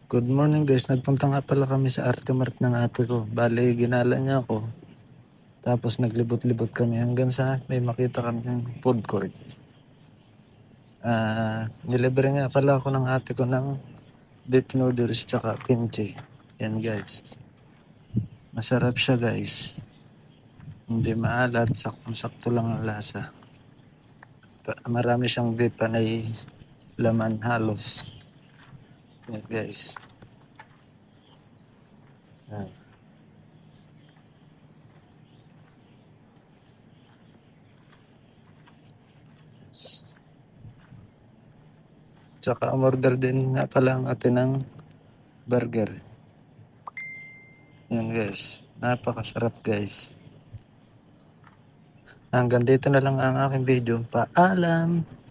Good morning guys, nagpunta nga pala kami sa Arte Mart ng ate ko. Bale, ginala niya ako. Tapos naglibot-libot kami hanggang sa may makita kami ng food court. Nilibre nga pala ako ng ate ko ng beef noodles tsaka kimchi. Yan guys. Masarap siya guys. Hindi maalat, saktong-sakto lang ang lasa. Marami siyang beef panay laman halos. Yan guys. Yan. Tsaka umorder din nga pala ang ate ng burger. Yan guys. Napakasarap guys. Hanggang dito na lang ang aking video. Paalam!